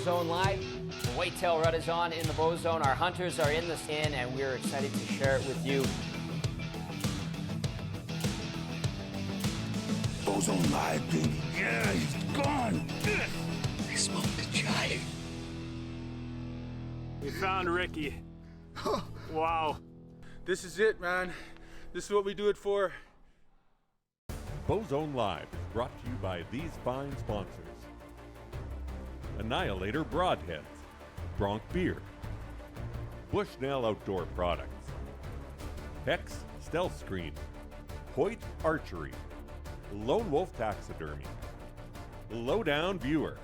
Bowzone Live. The whitetail rut is on in the Bowzone. Our hunters are in the stand, and we're excited to share it with you. Bowzone Live, baby. Yeah, he's gone. I smoked a giant. We found Ricky. Wow. This is it, man. This is what we do it for. Bowzone Live is brought to you by these fine sponsors. Annihilator Broadheads, Bronc Beer, Bushnell Outdoor Products, Hex Stealth Screen, Hoyt Archery, Lone Wolf Taxidermy, Lowdown Viewer,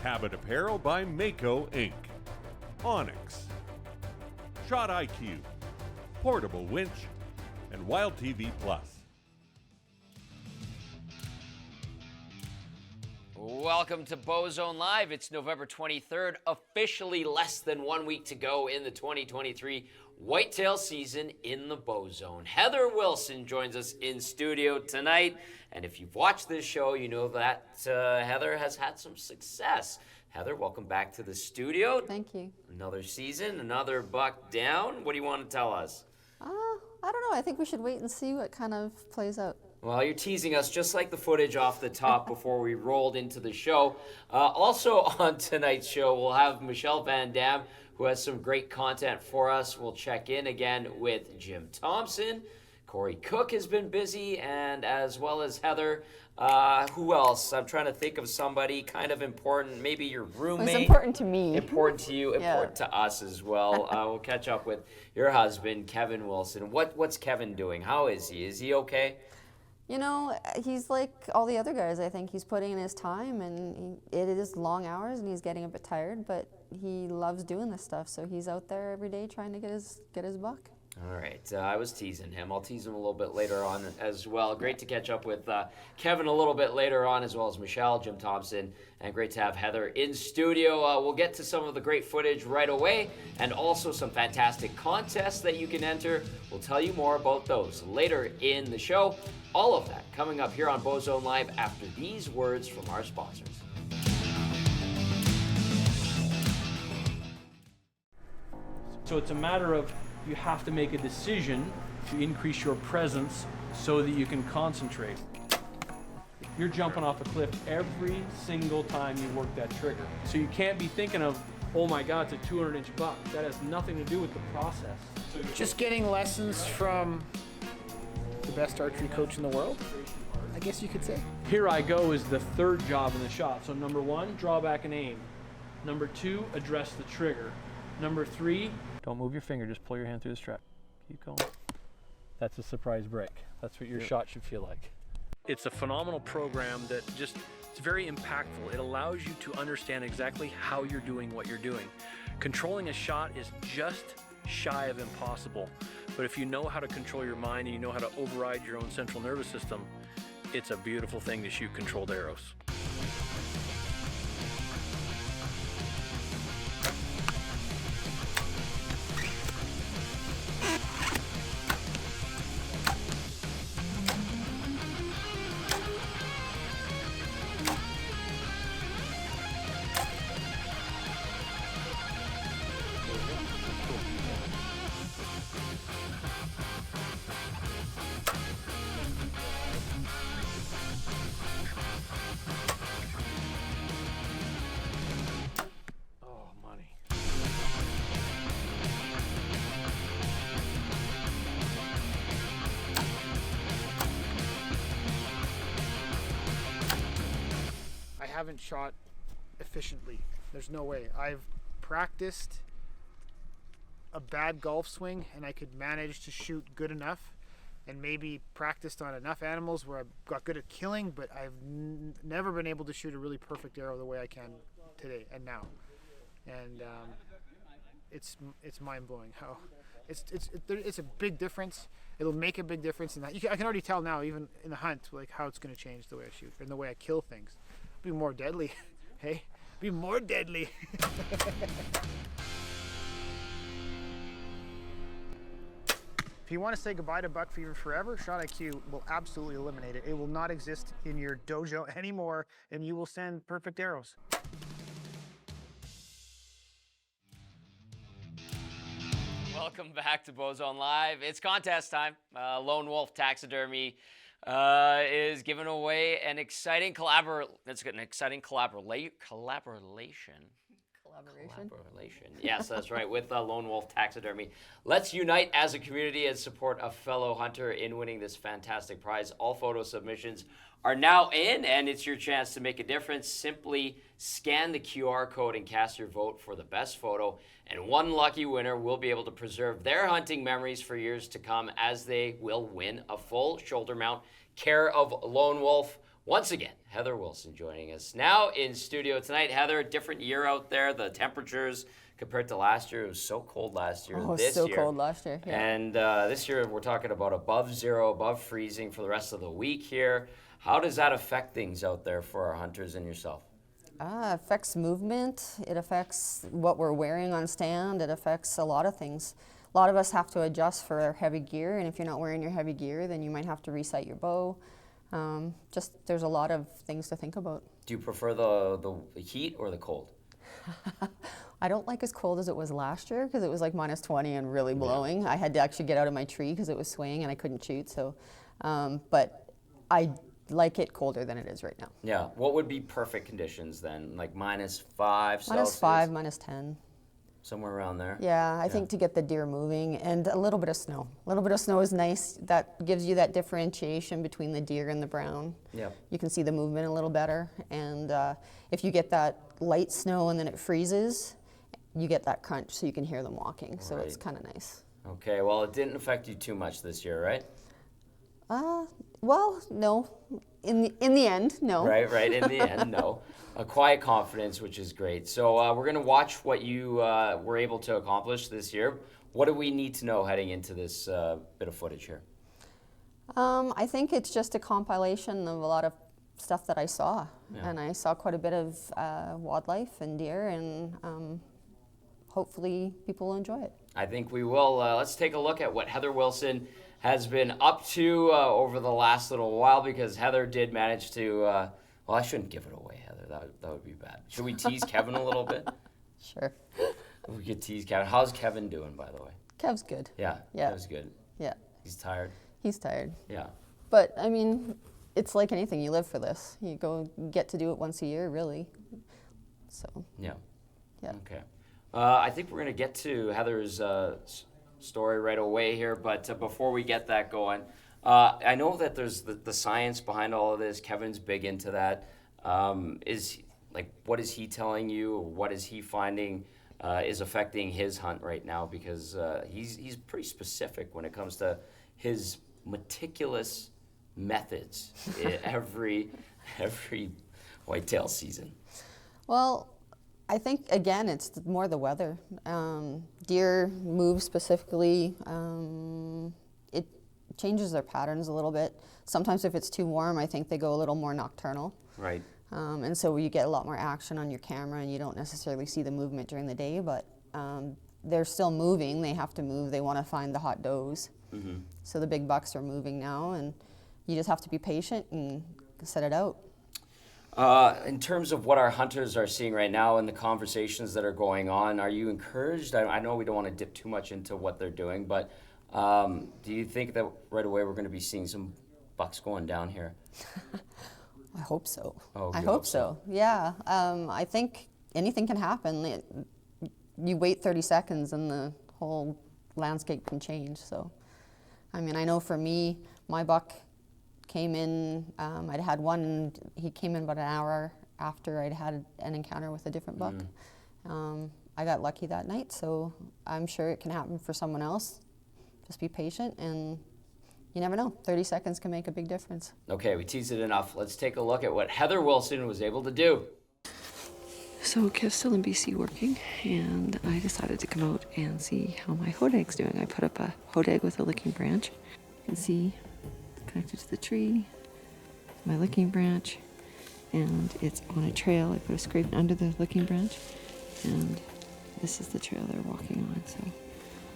Habit Apparel by Mako Inc., Onyx, Shot IQ, Portable Winch, and Wild TV Plus. Welcome to Bowzone Live. It's November 23rd, officially less than 1 week to go in the 2023 whitetail season in the Bowzone. Heather Wilson joins us in studio tonight, and if you've watched this show, you know that Heather has had some success. Heather, welcome back to the studio. Thank you. Another season, another buck down. What do you want to tell us? I don't know. I think we should wait and see what kind of plays out. Well, you're teasing us just like the footage off the top before we rolled into the show. Also on tonight's show, we'll have Michelle Van Dam, who has some great content for us. We'll check in again with Jim Thomson. Corey Cook has been busy, and as well as Heather. Who else? I'm trying to think of somebody kind of important, maybe your roommate. It's important to me. Important to you, Yeah. important to us as well. We'll catch up with your husband, Kevin Wilson. What's Kevin doing? How is he? Is he okay? You know, he's like all the other guys. I think he's putting in his time, and it is long hours, and he's getting a bit tired, but he loves doing this stuff, so he's out there every day trying to get his buck. All right, I was teasing him. I'll tease him a little bit later on as well. Great to catch up with Kevin a little bit later on, as well as Michelle, Jim Thomson, and great to have Heather in studio. We'll get to some of the great footage right away, and also some fantastic contests that you can enter. We'll tell you more about those later in the show. All of that coming up here on Bowzone Live after these words from our sponsors. So it's a matter of you have to make a decision to increase your presence so that you can concentrate. You're jumping off a cliff every single time you work that trigger. So you can't be thinking of, oh my God, it's a 200-inch buck. That has nothing to do with the process. Just getting lessons from the best archery coach in the world, I guess you could say. Here I go is the third job in the shot. So number one, draw back and aim. Number two, address the trigger. Number three, don't move your finger, just pull your hand through the strap. Keep going. That's a surprise break. That's what your shot should feel like. It's a phenomenal program that it's very impactful. It allows you to understand exactly how you're doing what you're doing. Controlling a shot is just shy of impossible. But if you know how to control your mind and you know how to override your own central nervous system, it's a beautiful thing to shoot controlled arrows. I haven't shot efficiently. There's no way. I've practiced a bad golf swing and I could manage to shoot good enough, and maybe practiced on enough animals where I got good at killing, but I've never been able to shoot a really perfect arrow the way I can today and now. And it's mind-blowing how it's a big difference. It'll make a big difference in that. I can already tell now, even in the hunt, like how it's going to change the way I shoot and the way I kill things. Be more deadly. Hey, be more deadly. If you want to say goodbye to buck fever forever, Shot IQ will absolutely eliminate it. It will not exist in your dojo anymore, and you will send perfect arrows. Welcome back to Bowzone Live. It's contest time. Lone Wolf Taxidermy is giving away an exciting collaboration. Yes, that's right. With Lone Wolf Taxidermy. Let's unite as a community and support a fellow hunter in winning this fantastic prize. All photo submissions are now in, and it's your chance to make a difference. Simply scan the QR code and cast your vote for the best photo, and one lucky winner will be able to preserve their hunting memories for years to come, as they will win a full shoulder mount care of Lone Wolf. Once again, Heather Wilson joining us now in studio tonight. Heather, different year out there. The temperatures compared to last year, it was so cold last year. Oh, this so year. cold last year. Yeah. And this year we're talking about above zero, above freezing for the rest of the week here. How does that affect things out there for our hunters and yourself? It affects movement. It affects what we're wearing on stand. It affects a lot of things. A lot of us have to adjust for our heavy gear, and if you're not wearing your heavy gear, then you might have to reset your bow. There's a lot of things to think about. Do you prefer the heat or the cold? I don't like as cold as it was last year, because it was like minus 20 and really blowing. I had to actually get out of my tree because it was swaying and I couldn't shoot. So, but I like it colder than it is right now. Yeah. What would be perfect conditions then? Like -5 Celsius? -5, -10. Somewhere around there? Yeah, I think to get the deer moving, and a little bit of snow. A little bit of snow is nice. That gives you that differentiation between the deer and the brown. Yep. You can see the movement a little better. And if you get that light snow and then it freezes, you get that crunch so you can hear them walking. So it's kind of nice. Okay, well, it didn't affect you too much this year, right? Well, no. In the end, no. Right. In the end, no. A quiet confidence, which is great. So we're going to watch what you were able to accomplish this year. What do we need to know heading into this bit of footage here? I think it's just a compilation of a lot of stuff that I saw. Yeah. And I saw quite a bit of wildlife and deer, and hopefully people will enjoy it. I think we will. Let's take a look at what Heather Wilson has been up to over the last little while, because Heather did manage to, well, I shouldn't give it away, Heather. That would be bad. Should we tease Kevin a little bit? Sure. We could tease Kevin. How's Kevin doing, by the way? Kev's good. Yeah. Kev's good. Yeah. He's tired? He's tired. Yeah. But, I mean, it's like anything. You live for this. You get to do it once a year, really. So. Yeah. Yeah. Okay. I think we're going to get to Heather's story right away here, but before we get that going, I know that there's the science behind all of this. Kevin's big into that. What is he telling you? What is he finding is affecting his hunt right now? Because he's pretty specific when it comes to his meticulous methods every whitetail season. Well, I think, again, it's more the weather. Deer move specifically. It changes their patterns a little bit. Sometimes if it's too warm, I think they go a little more nocturnal. Right. And so you get a lot more action on your camera, and you don't necessarily see the movement during the day, but they're still moving. They have to move. They want to find the hot does. Mm-hmm. So the big bucks are moving now, and you just have to be patient and set it out. In terms of what our hunters are seeing right now and the conversations that are going on, are you encouraged? I know we don't want to dip too much into what they're doing, but do you think that right away we're going to be seeing some bucks going down here? I hope so. Oh, I hope so. Yeah. I think anything can happen. You wait 30 seconds and the whole landscape can change. So, I mean, I know for me, my buck came in, I'd had one, and he came in about an hour after I'd had an encounter with a different buck. I got lucky that night, so I'm sure it can happen for someone else. Just be patient, and you never know. 30 seconds can make a big difference. Okay, we teased it enough. Let's take a look at what Heather Wilson was able to do. So Kev's still in BC working, and I decided to come out and see how my hodeg's doing. I put up a hodeg with a licking branch. You can see connected to the tree, my licking branch, and it's on a trail. I put a scrape under the licking branch, and this is the trail they're walking on. So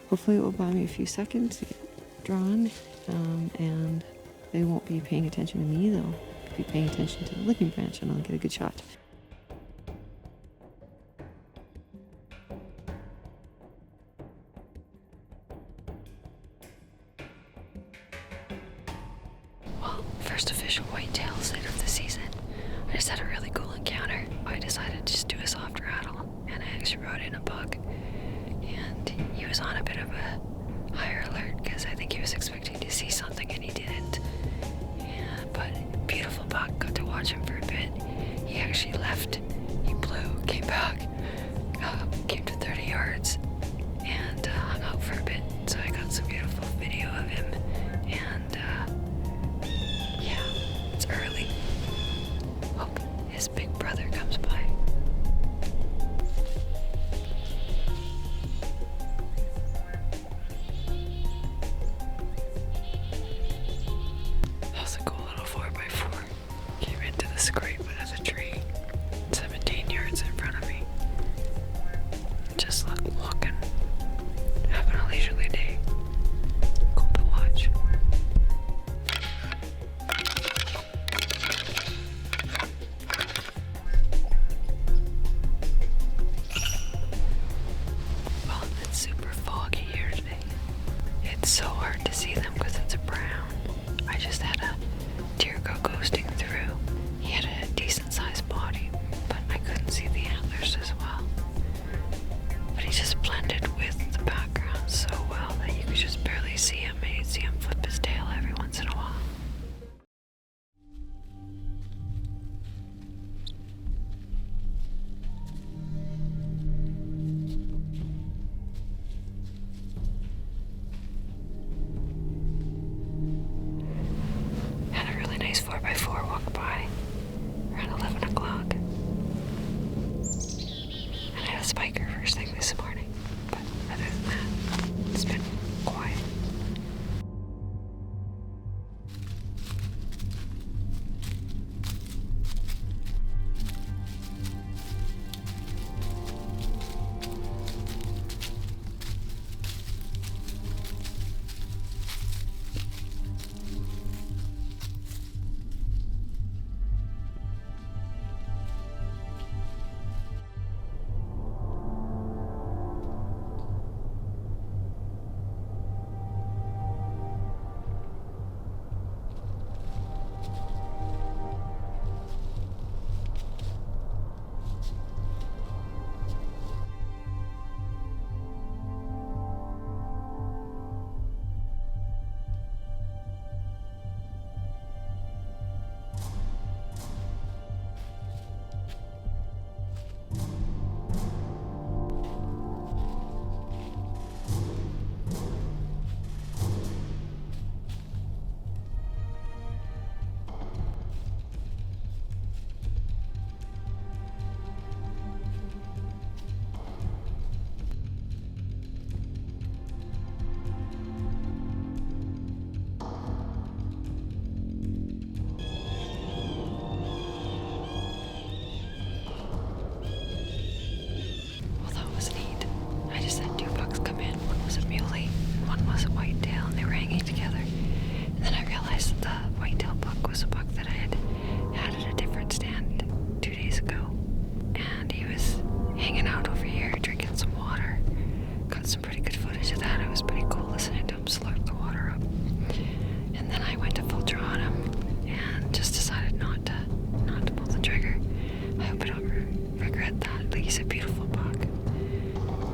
hopefully it will buy me a few seconds to get drawn, and they won't be paying attention to me. They'll be paying attention to the licking branch, and I'll get a good shot. first official whitetail sit of the season. I just had a really cool encounter. I decided to just do a soft rattle, and I actually brought in a buck. And he was on a bit of a higher alert because I think he was expecting to see something and he didn't. But beautiful buck, got to watch him for a bit. He actually left, he blew, came back, came to 30 yards, and hung out for a bit. So I got some beautiful video of him, and yeah, it's early. Hope his big brother comes by. That was a cool little 4x4. Came into the scrape of the tree, 17 yards in front of me. Just walking, having a leisurely day. Cool to watch. Well, it's super foggy here today. It's so hard to see them because it's brown. I just had a deer go ghosting through. He had a decent sized body, but I couldn't see the antlers as well. But he just blended with the background so well that you could just barely see him, and you'd see him flip his tail every once in a while. Had a really nice 4x4 walk by around 11 o'clock. And I had a spiker first thing this morning. But other than that, it's been quiet. Well, that was neat. I just had two bucks come in. One was a muley, and one was a whitetail, and they were hanging together. And then I realized that the whitetail buck was a buck that I had at a different stand 2 days ago. And he was hanging out over here, drinking some water. Got some pretty good footage of that. It was pretty cool listening to him slurp the water up. And then I went to full draw on him and just decided not to pull the trigger. I hope I don't regret that. Like, he's a beautiful buck.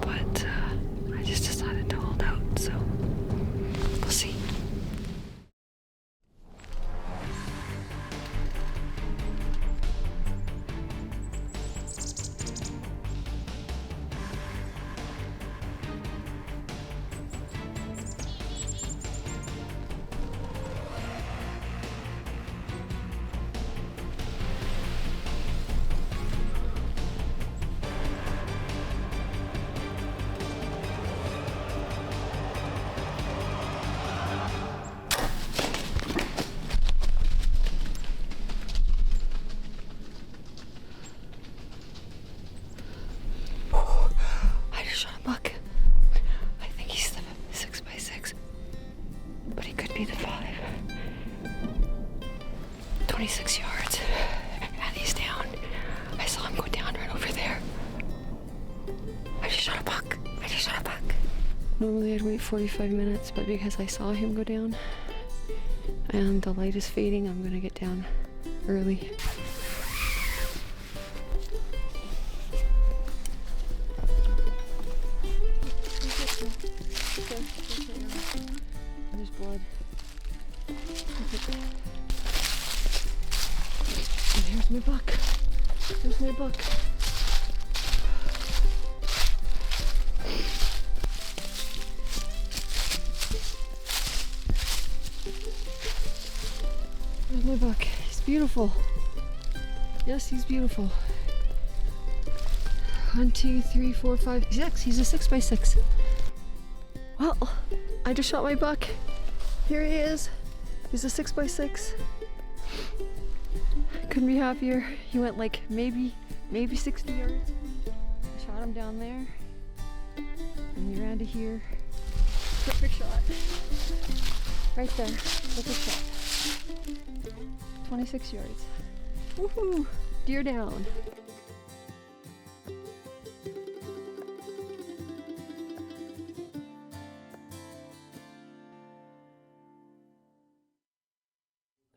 But I just decided to hold out, so we'll see. I just shot a buck. I think he's the 6x6, but he could be the 5. 26 yards, and he's down. I saw him go down right over there. I just shot a buck. Normally I'd wait 45 minutes, but because I saw him go down, and the light is fading. I'm gonna get down early. There's blood. And here's my buck. There's my buck. There's my buck. He's beautiful. Yes, he's beautiful. 1, 2, 3, 4, 5, 6. He's a 6x6. Well, I just shot my buck. Here he is. He's a 6x6. Couldn't be happier. He went like maybe 60 yards. I shot him down there, and he ran to here. Perfect shot. Right there. Perfect shot. 26 yards. Woohoo! Deer down.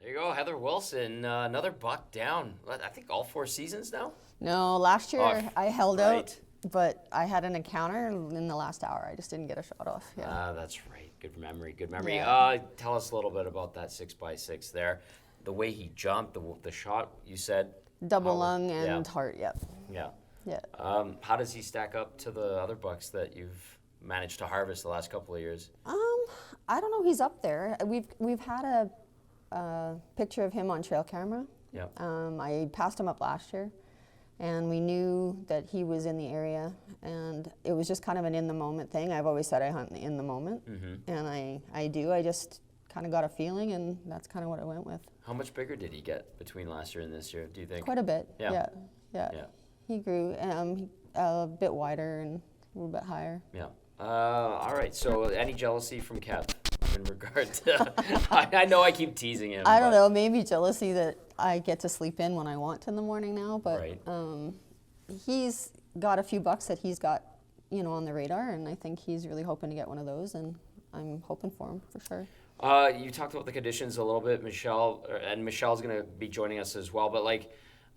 There you go, Heather Wilson, another buck down. I think all 4 seasons now? No, last year Oh, I held right. out, but I had an encounter in the last hour. I just didn't get a shot off. Yeah. Ah, that's right. Good memory, good memory. Yeah. Tell us a little bit about that 6x6 there. The way he jumped, the shot, you said? Double how- lung yeah. and heart. Yep. Yeah. Yeah. How does he stack up to the other bucks that you've managed to harvest the last couple of years? I don't know. He's up there. We've had a picture of him on trail camera. Yeah. I passed him up last year, and we knew that he was in the area, and it was just kind of an in the moment thing. I've always said I hunt in the moment, and I do. I just kind of got a feeling, and that's kind of what I went with. How much bigger did he get between last year and this year, do you think? Quite a bit. Yeah. Yeah. Yeah. He grew a bit wider and a little bit higher. Yeah. All right. So, any jealousy from Kev in regard to? I know I keep teasing him. I don't know. Maybe jealousy that I get to sleep in when I want in the morning now. But Right. He's got a few bucks that he's got, on the radar, and I think he's really hoping to get one of those, and I'm hoping for him for sure. You talked about the conditions a little bit, Michelle, and Michelle's going to be joining us as well. But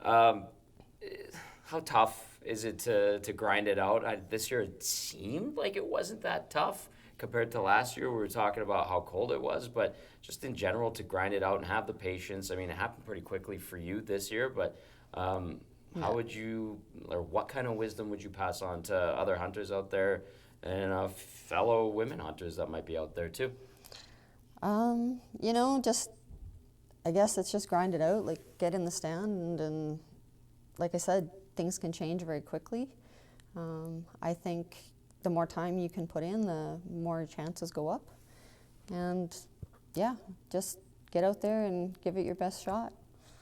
how tough is it to grind it out? This year it seemed like it wasn't that tough compared to last year. We were talking about how cold it was, but just in general to grind it out and have the patience. I mean, it happened pretty quickly for you this year, but how would you, or what kind of wisdom would you pass on to other hunters out there and fellow women hunters that might be out there too? Just, I guess it's just grind it out, like get in the stand, and like I said, things can change very quickly. I think the more time you can put in, the more chances go up. And yeah, just get out there and give it your best shot.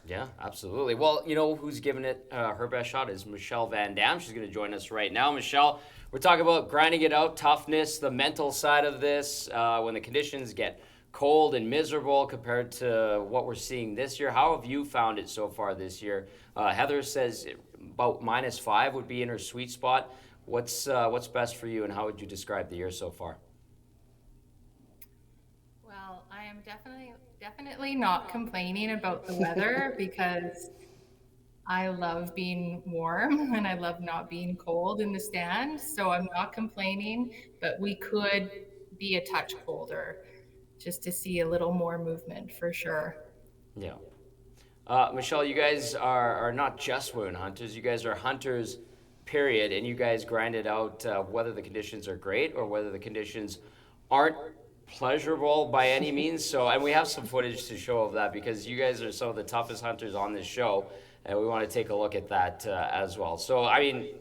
Yeah, absolutely. Well, who's giving it her best shot is Michelle Van Dam. She's going to join us right now. Michelle, we're talking about grinding it out, toughness, the mental side of this, when the conditions get cold and miserable compared to what we're seeing this year. How have you found it so far this year? Heather says about -5 would be in her sweet spot. What's best for you, and how would you describe the year so far? Well, I am definitely not complaining about the weather because I love being warm and I love not being cold in the stand. So I'm not complaining, but we could be a touch colder just to see a little more movement for sure. Yeah. Michelle, you guys are not just women hunters. You guys are hunters, period, and you guys grind it out whether the conditions are great or whether the conditions aren't pleasurable by any means. So, and we have some footage to show of that because you guys are some of the toughest hunters on this show, and we want to take a look at that as well. So, I mean,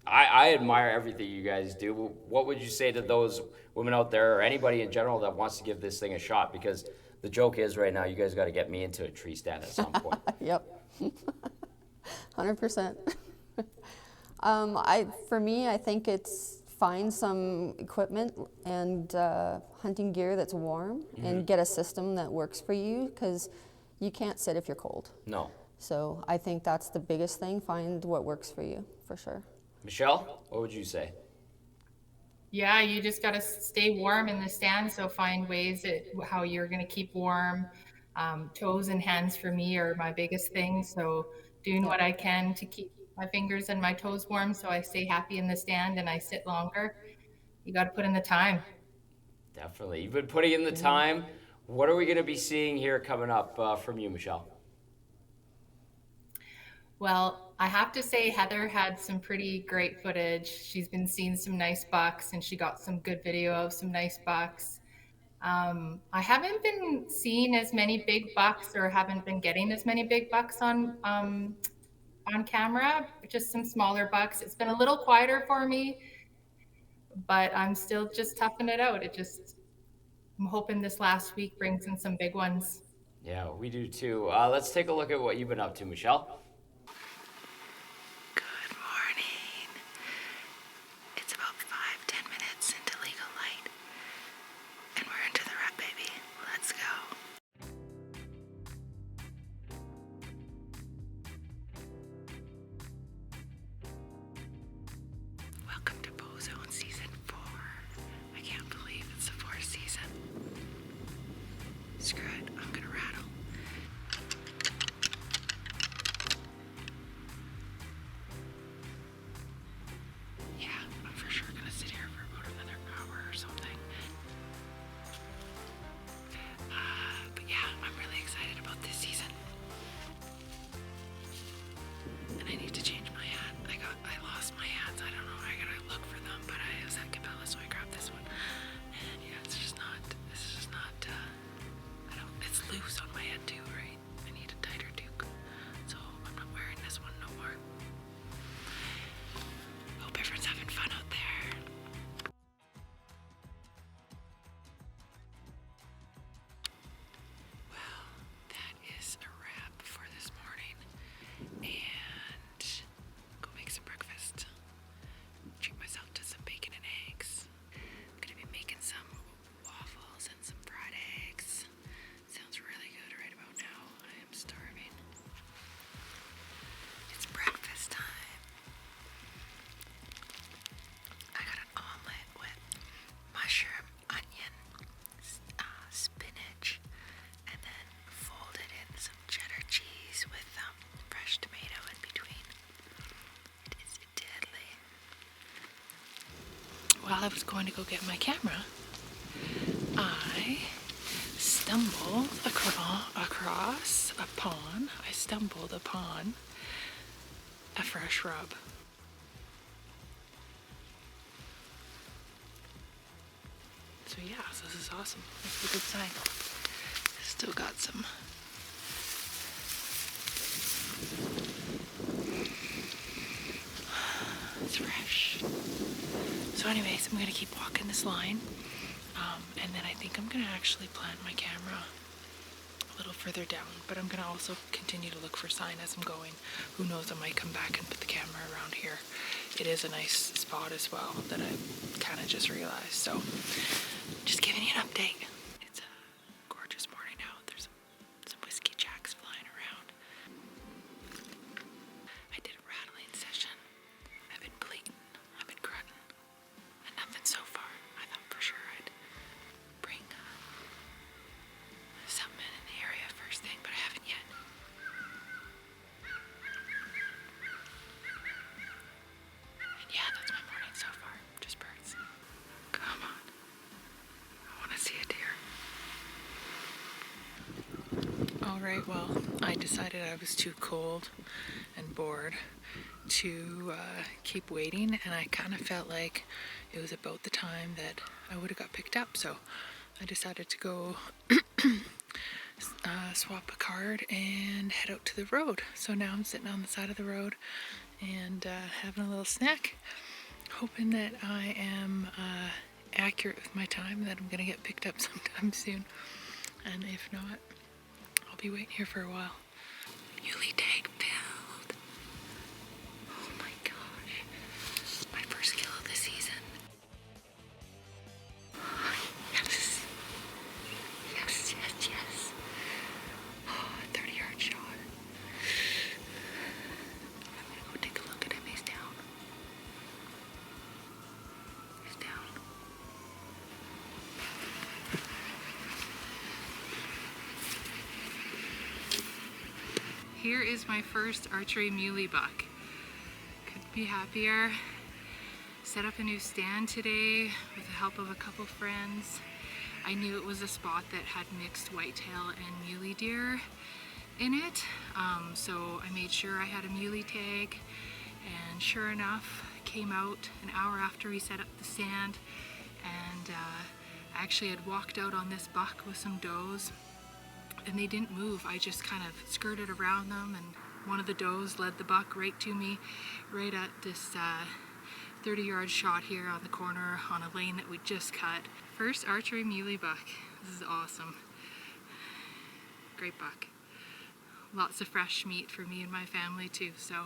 I admire everything you guys do. What would you say to those women out there or anybody in general that wants to give this thing a shot? Because the joke is right now, you guys got to get me into a tree stand at some point. Yep. 100%. For me, I think it's find some equipment and hunting gear that's warm and get a system that works for you, because you can't sit if you're cold. No. So I think that's the biggest thing. Find what works for you, for sure. Michelle, what would you say? Yeah, you just got to stay warm in the stand. So find ways how you're going to keep warm. Toes and hands for me are my biggest thing. So doing Yeah. what I can to keep my fingers and my toes warm so I stay happy in the stand and I sit longer. You got to put in the time. Definitely. You've been putting in the time. What are we going to be seeing here coming up from you, Michelle? Well, I have to say Heather had some pretty great footage. She's been seeing some nice bucks and she got some good video of some nice bucks. I haven't been seeing as many big bucks or haven't been getting as many big bucks on camera, just some smaller bucks. It's been a little quieter for me, but I'm still just toughing it out. I'm hoping this last week brings in some big ones. Yeah, we do too. Let's take a look at what you've been up to, Michelle. Good morning. It's about 5-10 minutes into legal light, and we're into the rut, baby. Let's go. Welcome to Bowzone Season 4. I can't believe it's the 4th season. Screw it, I'm gonna rattle. Yeah, I'm for sure gonna sit here for about another hour or something. But yeah, I'm really excited about this season. And I need to change my hat. I lost my hats. I don't know. I gotta look for them, but I was at Cabela, so I grabbed this one. And yeah, it's just not. It's loose on my head too, right? I need a tighter toque. So I'm not wearing this one no more. Hope everyone's having fun out there. Well, that is a wrap for this morning. And go make some breakfast. Treat myself to some bacon and eggs. I'm gonna be making some waffles and some fried eggs. Sounds really good right about now. I am starving. It's breakfast time. I got an omelet with mushroom, onion, spinach, and then folded in some cheddar cheese with fresh tomato in between. It is deadly. While I was going to go get my camera, I stumbled across a pond. I stumbled upon a fresh rub. So yeah, so this is awesome. That's a good sign. Still got some. It's fresh. So anyways, I'm gonna keep walking this line. And then I think I'm gonna actually plant my camera a little further down, but I'm gonna also continue to look for sign as I'm going. Who knows, I might come back and put the camera around here. It is a nice spot as well that I kind of just realized. So just giving you an update. It's a gorgeous morning out. There's some whiskey jacks flying around. I did a rattling session. I've been bleating, I've been grunting, and nothing so far. I thought for sure I'd bring something in the area first thing, but I haven't yet. And yeah, that's my morning so far. Just birds. Come on. I want to see a deer. All right, well, I decided I was too cold and bored to keep waiting, and I kind of felt like it was about the time that I would have got picked up, so I decided to go swap a card and head out to the road. So now I'm sitting on the side of the road and having a little snack, hoping that I am accurate with my time, that I'm gonna get picked up sometime soon, and if not, I'll be waiting here for a while. Muley tag filled. Oh my gosh. My first kill of the season. Yes. Yes, yes, yes. Oh, 30-yard shot. I'm gonna go take a look at him. He's down. He's down. here is my first archery muley buck. Couldn't be happier. Set up a new stand today with the help of a couple friends. I knew it was a spot that had mixed whitetail and muley deer in it, so I made sure I had a muley tag, and sure enough, came out an hour after we set up the stand, and I actually had walked out on this buck with some does, and they didn't move. I just kind of skirted around them, and one of the does led the buck right to me, right at this 30-yard shot here on the corner on a lane that we just cut. First archery muley buck. This is awesome. Great buck. Lots of fresh meat for me and my family too, so.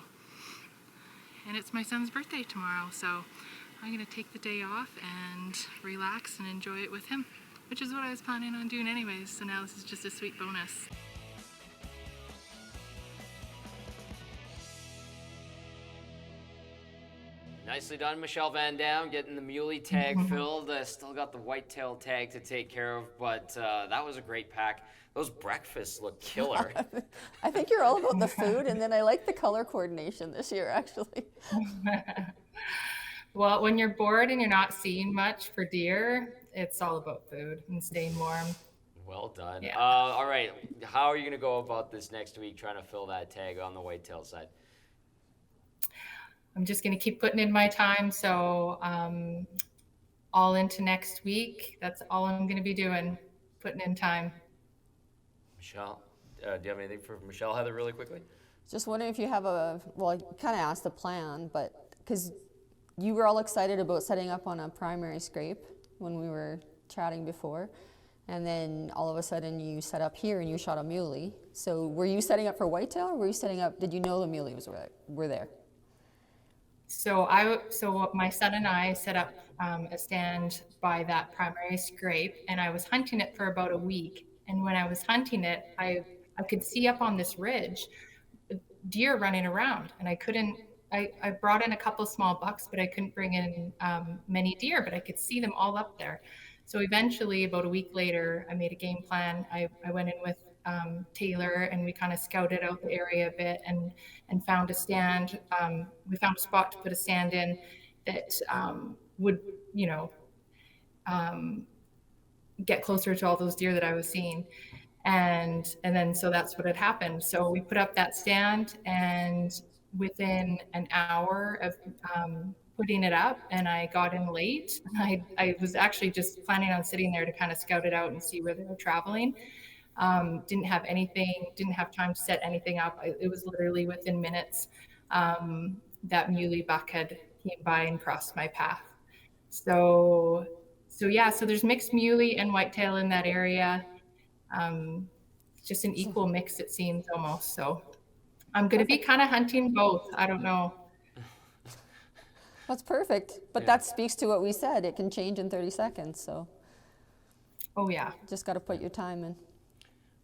And it's my son's birthday tomorrow, so I'm gonna take the day off and relax and enjoy it with him, which is what I was planning on doing anyways, so now this is just a sweet bonus. Nicely done, Michelle Van Dam, getting the muley tag filled. Still got the whitetail tag to take care of, but that was a great pack. Those breakfasts look killer. I think you're all about the food, and then I like the color coordination this year, actually. Well, when you're bored and you're not seeing much for deer, it's all about food and staying warm. Well done. Yeah. All right, how are you going to go about this next week trying to fill that tag on the whitetail side? I'm just going to keep putting in my time, so all into next week. That's all I'm going to be doing, putting in time. Michelle, do you have anything for Michelle, Heather, really quickly? Just wondering if you have well, I kind of asked the plan, but because you were all excited about setting up on a primary scrape when we were chatting before, and then all of a sudden you set up here and you shot a muley. So were you setting up for whitetail, or were you setting up, did you know the muley were there? So my son and I set up a stand by that primary scrape, and I was hunting it for about a week. And when I was hunting it, I could see up on this ridge deer running around, and I brought in a couple small bucks, but I couldn't bring in many deer, but I could see them all up there. So eventually, about a week later, I made a game plan. I went in with Taylor, and we kind of scouted out the area a bit and found a stand. We found a spot to put a stand in that would, get closer to all those deer that I was seeing. And then, so that's what had happened. So we put up that stand, and within an hour of putting it up, and I got in late. I was actually just planning on sitting there to kind of scout it out and see where they were traveling. Didn't have time to set anything up. It was literally within minutes that muley buck had came by and crossed my path. So there's mixed muley and whitetail in that area. Just an equal mix, it seems, almost. So I'm going to be kind of hunting both. I don't know. That's perfect. But that speaks to what we said. It can change in 30 seconds. So. Oh, yeah. Just got to put your time in.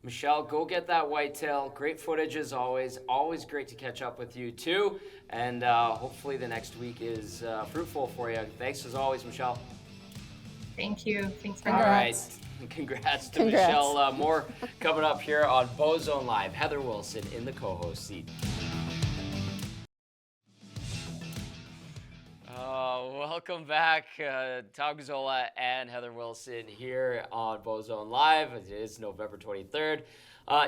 Michelle, go get that whitetail. Great footage as always. Always great to catch up with you too. And hopefully the next week is fruitful for you. Thanks as always, Michelle. Thank you. Thanks for having us. All right. Congrats to Michelle. More coming up here on Bowzone Live. Heather Wilson in the co-host seat. Welcome back, Tom Gazzola and Heather Wilson here on Bowzone Live. It is November 23rd.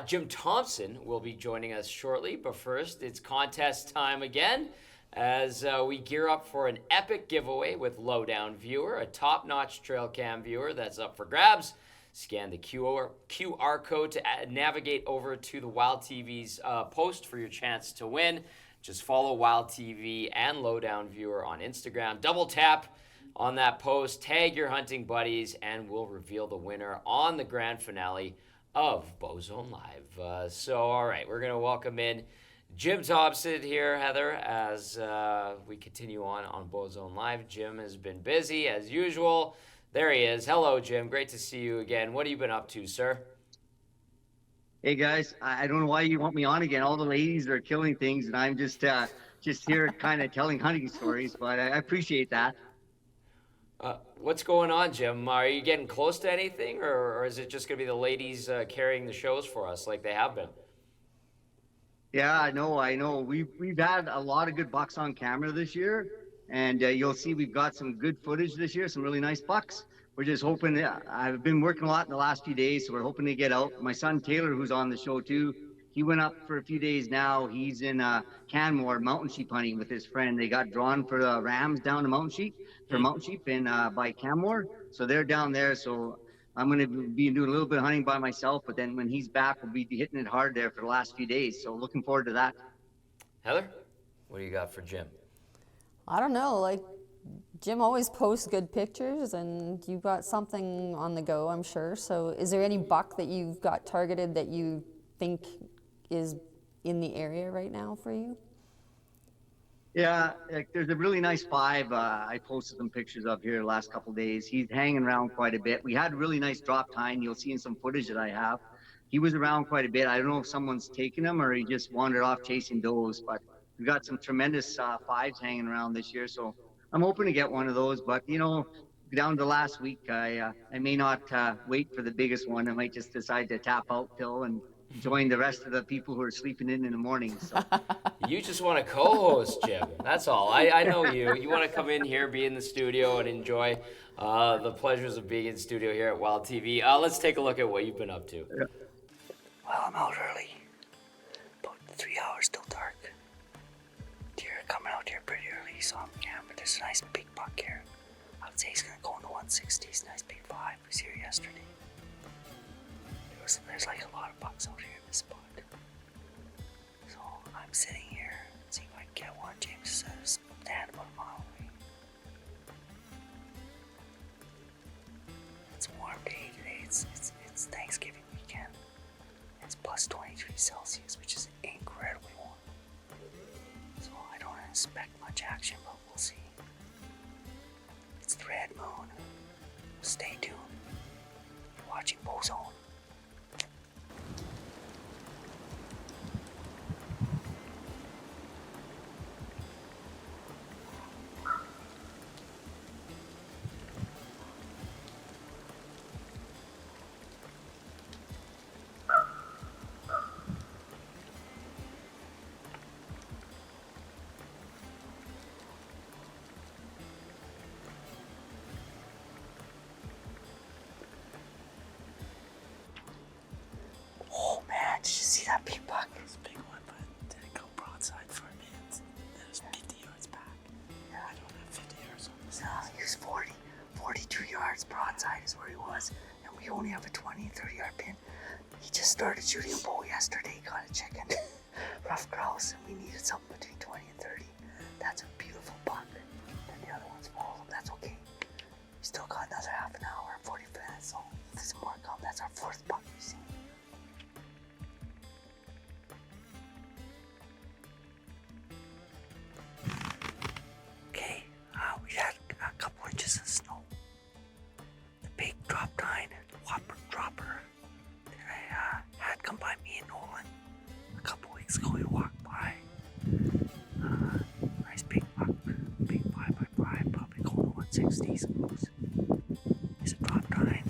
Jim Thomson will be joining us shortly, but first it's contest time again as we gear up for an epic giveaway with Lowdown Viewer, a top-notch trail cam viewer that's up for grabs. Scan the QR code to navigate over to the Wild TV's post for your chance to win. Just follow Wild TV and Lowdown Viewer on Instagram. Double tap on that post, tag your hunting buddies, and we'll reveal the winner on the grand finale of Bowzone Live. All right, we're going to welcome in Jim Thomson here, Heather, as we continue on Bowzone Live. Jim has been busy as usual. There he is. Hello, Jim. Great to see you again. What have you been up to, sir? Hey guys, I don't know why you want me on again. All the ladies are killing things, and I'm just here kind of telling hunting stories. But I appreciate that. What's going on, Jim? Are you getting close to anything, or is it just going to be the ladies carrying the shows for us like they have been? Yeah, I know. We've had a lot of good bucks on camera this year, and you'll see we've got some good footage this year, some really nice bucks. We're just hoping. I've been working a lot in the last few days, so we're hoping to get out. My son Taylor, who's on the show too, he went up for a few days now. He's in Canmore mountain sheep hunting with his friend. They got drawn for the rams down to mountain sheep for mountain sheep in by Canmore, so they're down there. So I'm going to be doing a little bit of hunting by myself, but then when he's back, we'll be hitting it hard there for the last few days. So looking forward to that. Heather, what do you got for Jim? I don't know, like Jim always posts good pictures and you've got something on the go, I'm sure. So is there any buck that you've got targeted that you think is in the area right now for you? Yeah, like, there's a really nice 5 I posted some pictures of here the last couple of days. He's hanging around quite a bit. We had a really nice Drop-Tine. You'll see in some footage that I have. He was around quite a bit. I don't know if someone's taken him or he just wandered off chasing does, but we've got some tremendous 5s hanging around this year. So I'm hoping to get one of those, but you know, down to last week, I may not wait for the biggest one. I might just decide to tap out, Phil, and join the rest of the people who are sleeping in the morning. So. You just want to co-host, Jim. That's all. I know you. You want to come in here, be in the studio, and enjoy the pleasures of being in the studio here at Wild TV. Let's take a look at what you've been up to. Well, I'm out early. About 3 hours till dark. Deer are coming out here pretty early, so but there's a nice big buck here. I would say he's gonna go in the 160s. Nice big 5. He was here yesterday. There's like a lot of bucks out here in this spot. So I'm sitting here, seeing if I can get one. James says stand about a mile away. It's a warm day today. It's Thanksgiving weekend. It's plus 23 Celsius, which is incredibly warm. So I don't expect much action, but we'll see. It's the red moon. Stay tuned. You're watching Bowzone. Did you see that big buck? It was a big one, but it didn't go broadside for me. It was 50 yards back. Yeah, I don't have 50 yards on this. No, he was 42 yards broadside is where he was. And we only have a 20 and 30 yard pin. He just started shooting a bow yesterday, got a chicken. Rough grouse, and we needed something between 20 and 30. That's a beautiful buck. And the other one's full, that's okay. We still got another half an hour, 40 minutes, so if there's more come, that's our 4th buck we've seen. We had a couple inches of snow. The big Drop-Tine, whopper dropper that I had come by me in Nolan a couple weeks ago. We walked by. Nice big buck, big 5x5, probably going to 160s. It's a Drop-Tine.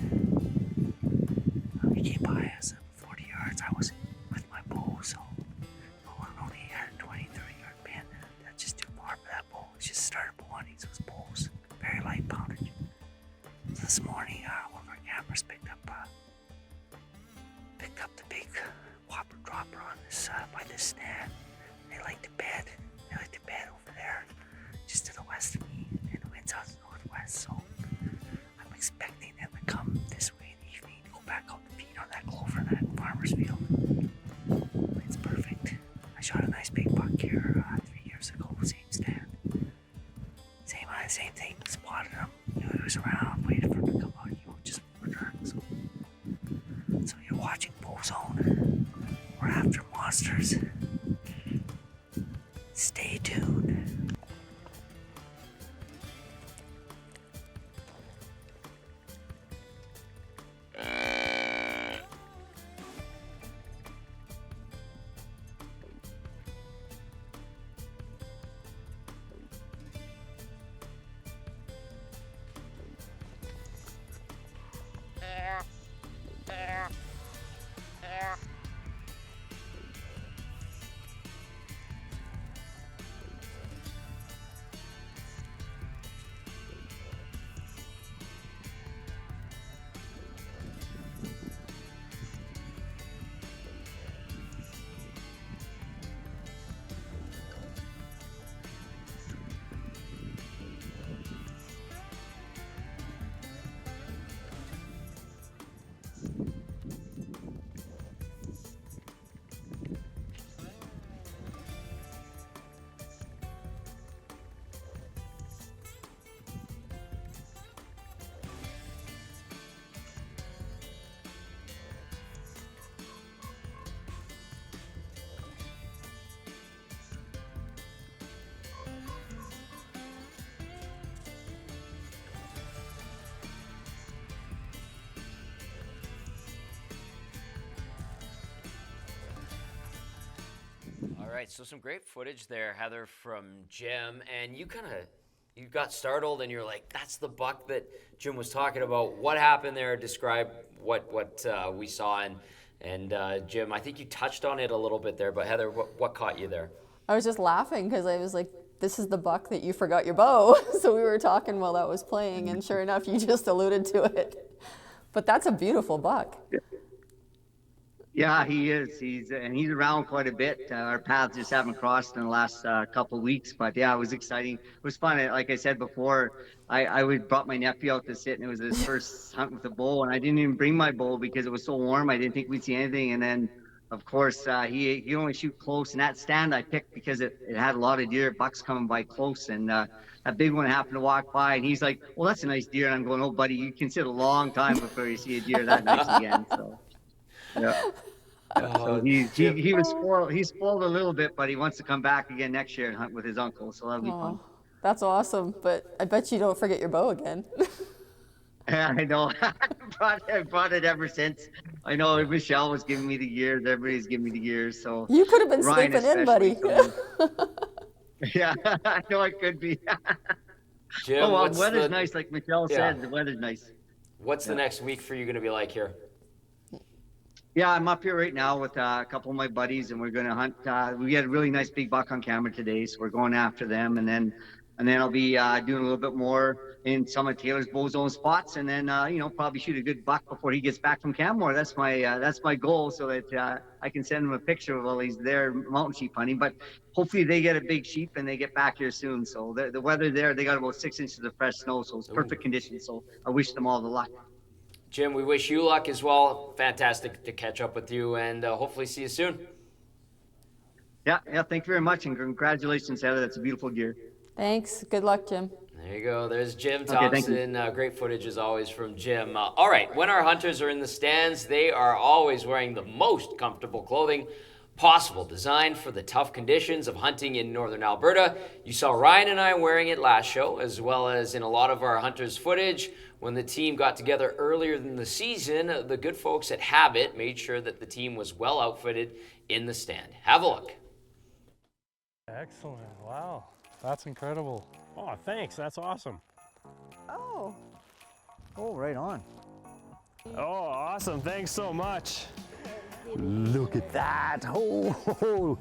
He came by us at 40 yards. I was with my bow, so Nolan only had a 20, 30 yard pin. That's just too far for that bow. It's just started hunting, so his bow's very light poundage. So this morning, one of our cameras picked up the big whopper dropper on this by this stand. They like to bed. They like to bed over there, just to the west of me, and the wind's out to the northwest. So I'm expecting them to come this way in the evening, go back out to feed on that clover in that farmer's field. It's perfect. I shot a nice big buck here 3 years ago, same stand. Same thing, spotted him. He was around, waited for him to come out. He just returned. So you're watching Bowzone. We're after monsters. Stay tuned. right, so some great footage there, Heather, from Jim, and you got startled and you're like, that's the buck that Jim was talking about. What happened there? Describe what we saw, and Jim, I think you touched on it a little bit there, but Heather, what caught you there? I was just laughing because I was like, this is the buck that you forgot your bow. So we were talking while that was playing, and sure enough, you just alluded to it. But that's a beautiful buck. Yeah, he is. He's around quite a bit. Our paths just haven't crossed in the last couple of weeks, but yeah, it was exciting. It was fun. Like I said before, I brought my nephew out to sit, and it was his first hunt with the bow, and I didn't even bring my bow because it was so warm. I didn't think we'd see anything, and then of course he only shoot close, and that stand I picked because it had a lot of deer bucks coming by close, and a big one happened to walk by, and he's like, well, that's a nice deer, and I'm going, oh buddy, you can sit a long time before you see a deer that nice again. So yeah. So he was spoiled. He's spoiled a little bit, but he wants to come back again next year and hunt with his uncle. So that'll be fun. That's awesome. But I bet you don't forget your bow again. Yeah, I know. I brought it ever since. I know Michelle was giving me the years. Everybody's giving me the years. So you could have been Ryan sleeping in, buddy. Yeah, I know it could be. Jim, well, the weather's nice, like Michelle said. The weather's nice. What's the next week for you going to be like here? Yeah, I'm up here right now with a couple of my buddies, and we're going to hunt. We had a really nice big buck on camera today, so we're going after them, and then I'll be doing a little bit more in some of Taylor's Bowzone spots, and then probably shoot a good buck before he gets back from Canmore. That's my goal, so that I can send him a picture while he's there mountain sheep hunting. But hopefully they get a big sheep and they get back here soon. So the weather there, they got about 6 inches of fresh snow, so it's perfect conditions. So I wish them all the luck. Jim, we wish you luck as well. Fantastic to catch up with you, and hopefully see you soon. Yeah, thank you very much, and congratulations, Heather. That's a beautiful gear. Thanks. Good luck, Jim. There you go. There's Jim Thomson. Great footage as always from Jim. All right, when our hunters are in the stands, they are always wearing the most comfortable clothing possible, designed for the tough conditions of hunting in northern Alberta. You saw Ryan and I wearing it last show, as well as in a lot of our hunters footage. When the team got together earlier in the season, the good folks at Habit made sure that the team was well outfitted in the stand. Have a look. Excellent. Wow. That's incredible. Oh, thanks. That's awesome. Oh, right on. Oh, awesome. Thanks so much. Look at that. Oh.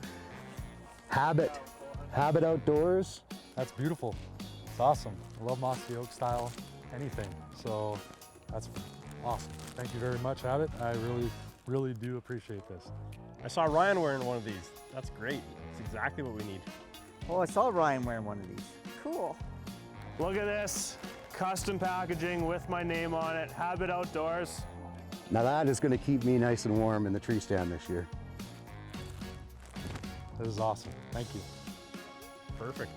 Habit outdoors. That's beautiful. It's awesome. I love Mossy Oak style anything. So that's awesome. Thank you very much, Habit. I really, really do appreciate this. I saw Ryan wearing one of these. That's great. It's exactly what we need. Oh, I saw Ryan wearing one of these. cool. Look at this. Custom packaging with my name on it. Habit Outdoors. Now that is going to keep me nice and warm in the tree stand this year. This is awesome. Thank you. Perfect.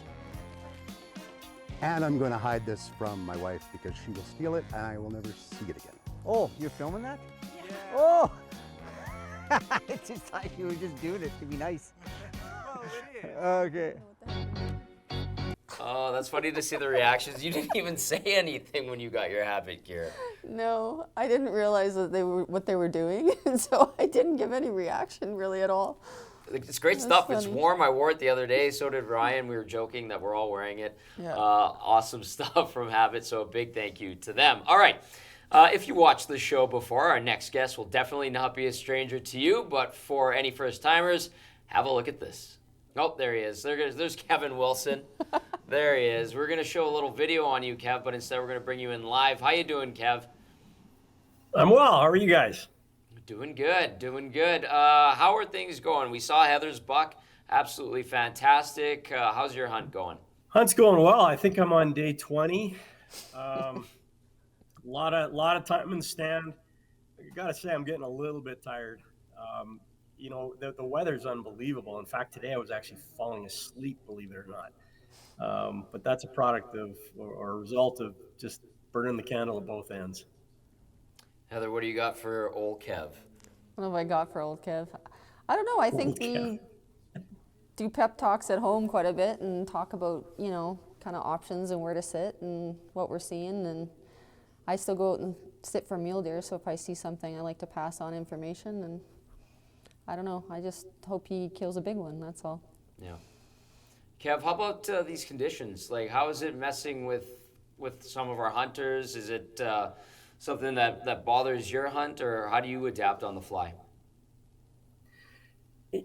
And I'm going to hide this from my wife because she will steal it and I will never see it again. Oh, you're filming that? Yeah. Oh! I just thought you were just doing it to be nice. Oh, it is. Okay. Oh, that's funny to see the reactions. You didn't even say anything when you got your Habit gear. No, I didn't realize that they were what they were doing, and so I didn't give any reaction really at all. It's great stuff. Funny. It's warm. I wore it the other day. So did Ryan. We were joking that we're all wearing it. Yeah. Awesome stuff from Habit. So a big thank you to them. All right. If you watched the show before, our next guest will definitely not be a stranger to you. But for any first timers, have a look at this. Oh, there he is. There's Kevin Wilson. There he is. We're going to show a little video on you, Kev, but instead we're going to bring you in live. How you doing, Kev? I'm well. How are you guys? Doing good, doing good. How are things going? We saw Heather's buck. Absolutely fantastic. How's your hunt going? Hunt's going well. I think I'm on day 20. A lot of time in the stand. I gotta say, I'm getting a little bit tired. You know, the weather's unbelievable. In fact, today I was actually falling asleep, believe it or not. But that's a product of, or a result of just burning the candle at both ends. Heather, what do you got for old Kev? What have I got for old Kev? I don't know. I think we do pep talks at home quite a bit and talk about, you know, kind of options and where to sit and what we're seeing. And I still go out and sit for mule deer. So if I see something, I like to pass on information. And I don't know. I just hope he kills a big one. That's all. Yeah. Kev, how about these conditions? Like, how is it messing with some of our hunters? Is it something that bothers your hunt, or how do you adapt on the fly?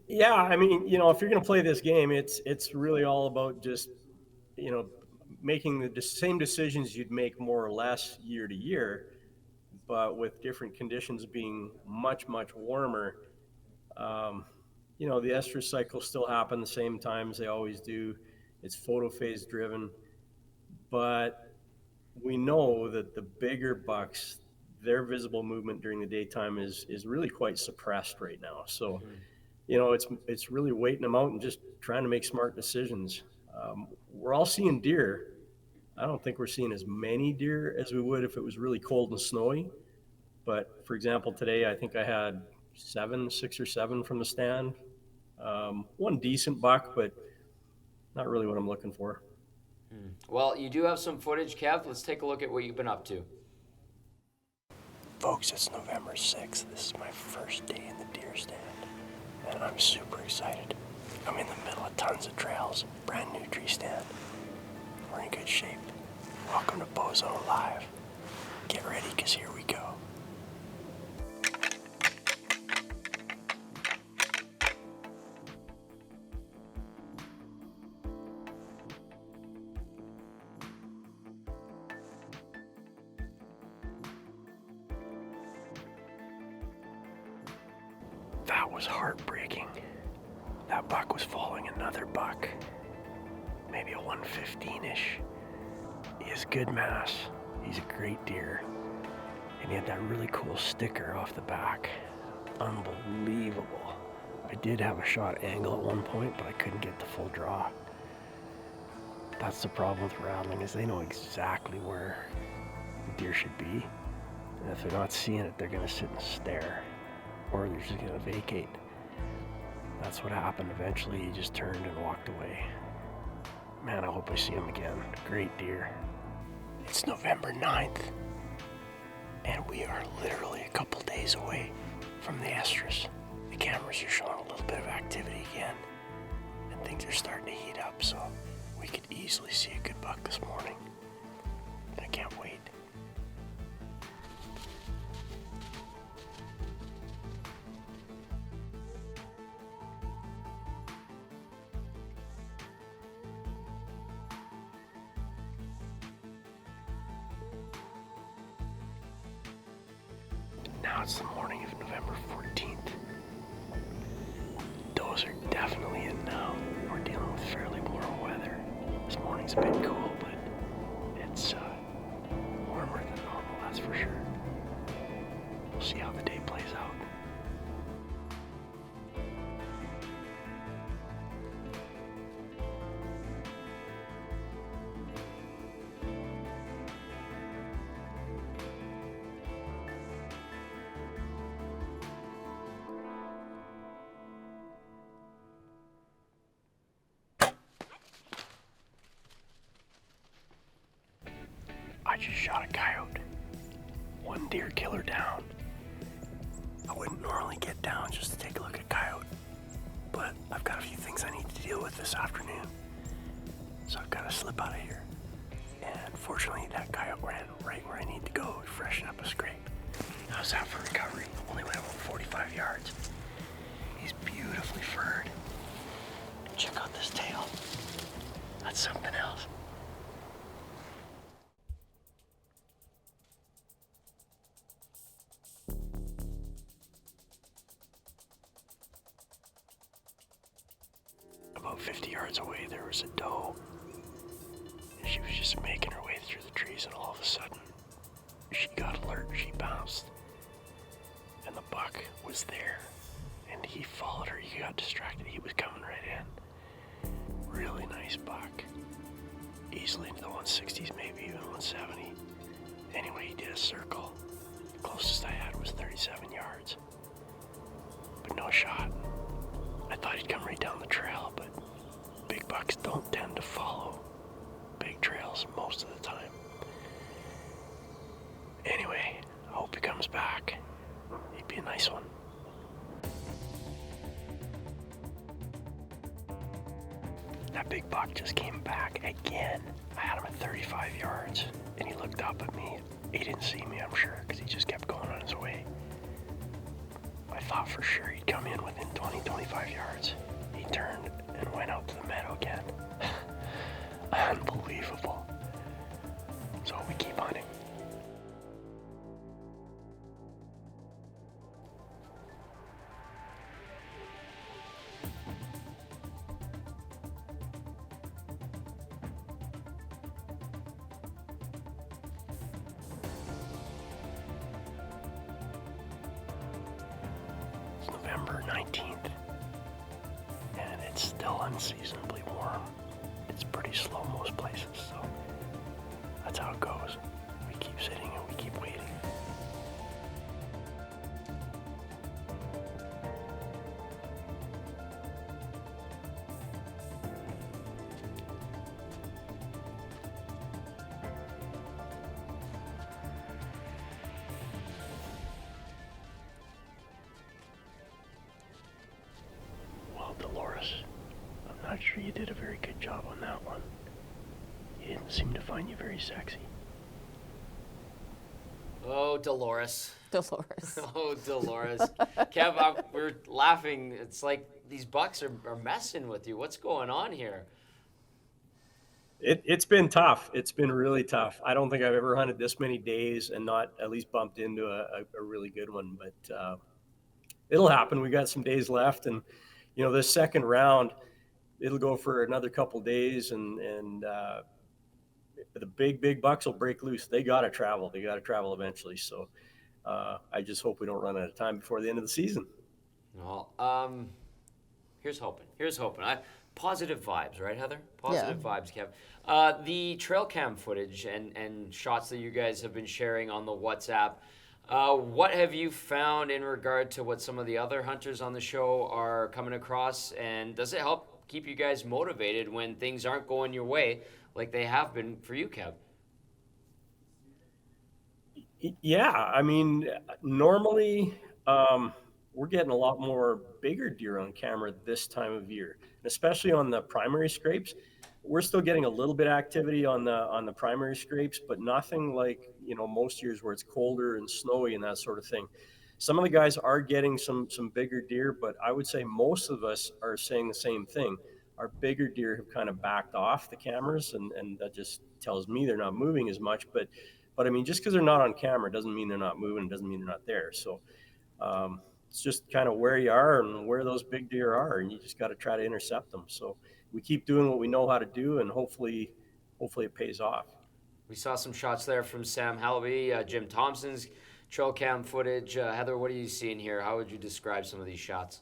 Yeah, I mean, you know, if you're going to play this game, it's really all about just, you know, making the same decisions you'd make more or less year to year, but with different conditions being much, much warmer. You know, the estrus cycles still happen the same times they always do. It's photophase driven, but we know that the bigger bucks, their visible movement during the daytime is really quite suppressed right now. So, you know, it's really waiting them out and just trying to make smart decisions. We're all seeing deer. I don't think we're seeing as many deer as we would if it was really cold and snowy. But for example, today I think I had 6 or 7 from the stand. One decent buck, but not really what I'm looking for. Well, you do have some footage, Kev. Let's take a look at what you've been up to. Folks, it's November 6th. This is my first day in the deer stand, and I'm super excited. I'm in the middle of tons of trails, brand new tree stand. We're in good shape. Welcome to Bowzone Live. Get ready, because here we go. That was heartbreaking. That buck was following another buck, maybe a 115-ish. He has good mass. He's a great deer. And he had that really cool sticker off the back. Unbelievable. I did have a shot angle at one point, but I couldn't get the full draw. That's the problem with rattling, is they know exactly where the deer should be. And if they're not seeing it, they're gonna sit and stare. Or they're just gonna vacate. That's what happened. Eventually he just turned and walked away. Man, I hope I see him again. Great deer. It's November 9th, and we are literally a couple days away from the estrus. The cameras are showing a little bit of activity again, and things are starting to heat up, so we could easily see a good buck this morning. And I can't wait. Now it's the morning of November 14th. Those are definitely in now. We're dealing with fairly warm weather. This morning's a bit cool, but it's warmer than normal, that's for sure. We'll see how the day plays out. I just shot a coyote. One deer killer down. I wouldn't normally get down just to take a look at a coyote, but I've got a few things I need to deal with this afternoon. So I've got to slip out of here. And fortunately, that coyote ran right where I need to go to freshen up a scrape. How's that for recovery? Only went about 45 yards. He's beautifully furred. Check out this tail. That's something else. About 50 yards away, there was a doe. And she was just making her way through the trees, and all of a sudden, she got alert, she bounced. And the buck was there. And he followed her, he got distracted, he was coming right in. Really nice buck. Easily into the 160s, maybe even 170. Anyway, he did a circle. The closest I had was 37 yards. But no shot. I thought he'd come right down the trail, but big bucks don't tend to follow big trails most of the time. Anyway, I hope he comes back. He'd be a nice one. That big buck just came back again. I had him at 35 yards, and he looked up at me. He didn't see me, I'm sure, because he just kept going on his way. I thought for sure he'd come in within 20, 25 yards. He turned and went out to the meadow again. Unbelievable. So we keep hunting. It's November 19th, and it's still unseasonably warm. It's pretty slow most places, so that's how it goes. We keep sitting and we keep waiting. Well, Doeloris, I'm not sure you did a very good job on that one. He didn't seem to find you very sexy. Oh, Doeloris. Doeloris. Oh, Doeloris. Kev, we're laughing. It's like these bucks are messing with you. What's going on here? It's been tough. It's been really tough. I don't think I've ever hunted this many days and not at least bumped into a really good one, but it'll happen. We got some days left, and this second round, it'll go for another couple days, and the big bucks will break loose. They got to travel. They got to travel eventually. So I just hope we don't run out of time before the end of the season. Well, here's hoping. Positive vibes, right, Heather? Positive vibes, Kev. The trail cam footage and shots that you guys have been sharing on the WhatsApp, what have you found in regard to what some of the other hunters on the show are coming across, and does it help keep you guys motivated when things aren't going your way like they have been for you, Kev? Yeah, I mean, normally we're getting a lot more bigger deer on camera this time of year, especially on the primary scrapes. We're still getting a little bit of activity on the primary scrapes, but nothing like most years where it's colder and snowy and that sort of thing. Some of the guys are getting some bigger deer, but I would say most of us are saying the same thing. Our bigger deer have kind of backed off the cameras, and that just tells me they're not moving as much. But I mean, just because they're not on camera doesn't mean they're not moving, doesn't mean they're not there. So it's just kind of where you are and where those big deer are, and you just got to try to intercept them. So we keep doing what we know how to do, and hopefully it pays off. We saw some shots there from Sam Halabi, Jim Thomson's trail cam footage. Heather, what are you seeing here? How would you describe some of these shots?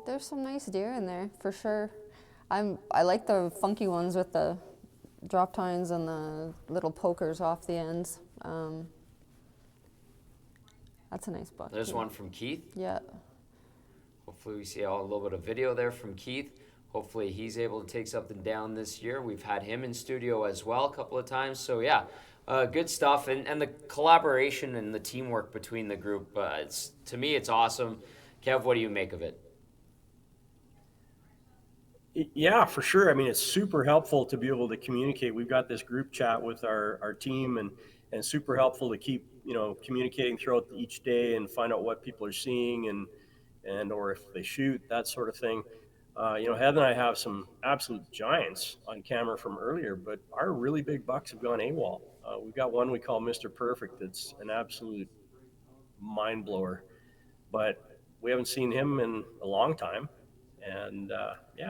There's some nice deer in there for sure. I like the funky ones with the drop-tines and the little pokers off the ends. That's a nice buck. There's one from Keith. Yeah. Hopefully we see a little bit of video there from Keith. Hopefully he's able to take something down this year. We've had him in studio as well a couple of times. So yeah, good stuff. And the collaboration and the teamwork between the group, to me, it's awesome. Kev, what do you make of it? Yeah, for sure. I mean, it's super helpful to be able to communicate. We've got this group chat with our team, and super helpful to keep communicating throughout each day and find out what people are seeing and or if they shoot, that sort of thing. Heather and I have some absolute giants on camera from earlier, but our really big bucks have gone AWOL. We've got one we call Mr. Perfect that's an absolute mind blower, but we haven't seen him in a long time. And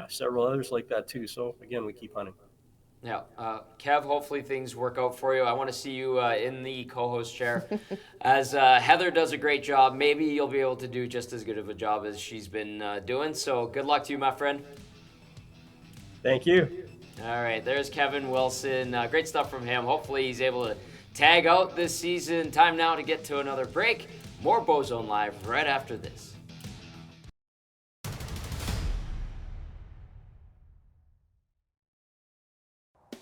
several others like that too. So again, we keep hunting. Yeah, Kev, hopefully things work out for you. I want to see you in the co-host chair. As Heather does a great job, maybe you'll be able to do just as good of a job as she's been doing. So good luck to you, my friend. Thank you. All right, there's Kevin Wilson. Great stuff from him. Hopefully he's able to tag out this season. Time now to get to another break. More Bowzone Live right after this.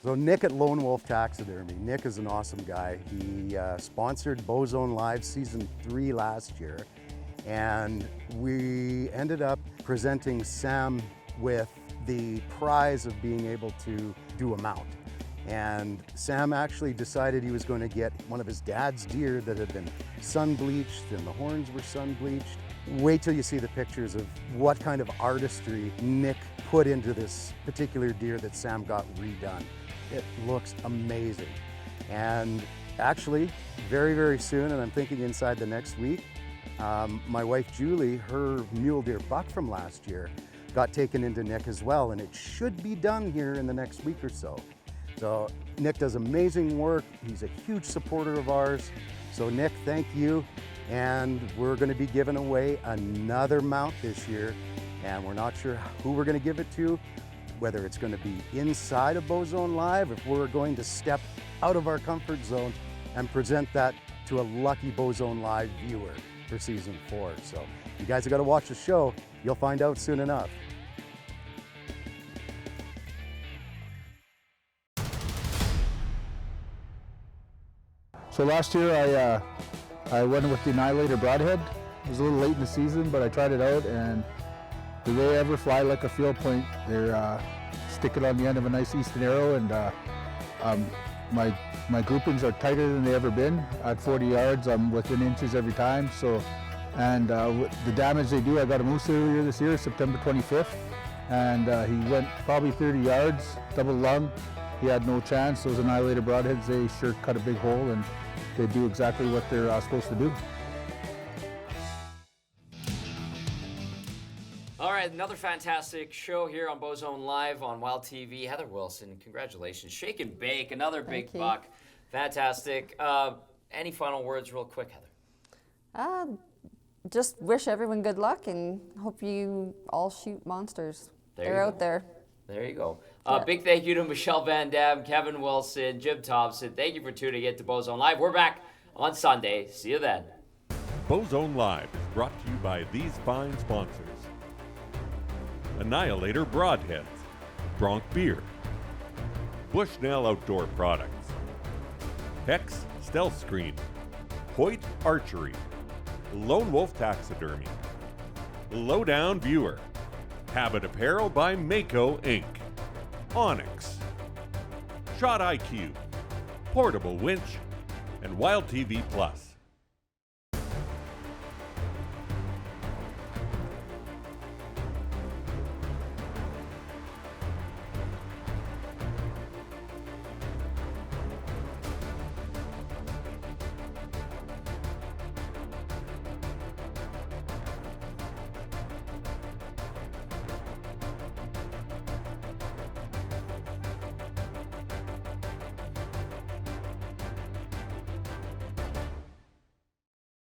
So Nick at Lone Wolf Taxidermy. Nick is an awesome guy. He sponsored Bowzone Live Season 3 last year, and we ended up presenting Sam with the prize of being able to do a mount. And Sam actually decided he was going to get one of his dad's deer that had been sun bleached and the horns were sun bleached. Wait till you see the pictures of what kind of artistry Nick put into this particular deer that Sam got redone. It looks amazing. And actually, very, very soon, and I'm thinking inside the next week, my wife Julie, her mule deer buck from last year, got taken into Nick as well, and it should be done here in the next week or so. So Nick does amazing work. He's a huge supporter of ours. So Nick, thank you. And we're going to be giving away another mount this year, and we're not sure who we're going to give it to, whether it's going to be inside of Bowzone Live, if we're going to step out of our comfort zone and present that to a lucky Bowzone Live viewer for season 4. So you guys have got to watch the show. You'll find out soon enough. So last year I went with the Annihilator Broadhead. It was a little late in the season, but I tried it out, and do they ever fly like a field point? They're stick it on the end of a nice Easton arrow, and my groupings are tighter than they ever been. At 40 yards, I'm within inches every time. So, and with the damage they do, I got a moose earlier this year, September 25th, and he went probably 30 yards, double lung. He had no chance. Those Annihilator Broadheads, they sure cut a big hole, and they do exactly what they're supposed to do. All right, another fantastic show here on Bowzone Live on Wild TV. Heather Wilson, congratulations. Shake and bake, another big buck. Fantastic. Any final words real quick, Heather? Just wish everyone good luck and hope you all shoot monsters. They're out there. There you go. Big thank you to Michelle Van Dam, Kevin Wilson, Jim Thomson. Thank you for tuning in to Bowzone Live. We're back on Sunday. See you then. Bowzone Live is brought to you by these fine sponsors. Annihilator Broadheads, Bronc Beer, Bushnell Outdoor Products, Hex Stealth Screen, Hoyt Archery, Lone Wolf Taxidermy, Lowdown Viewer, Habit Apparel by Mako Inc., Onyx, Shot IQ, Portable Winch, and Wild TV Plus.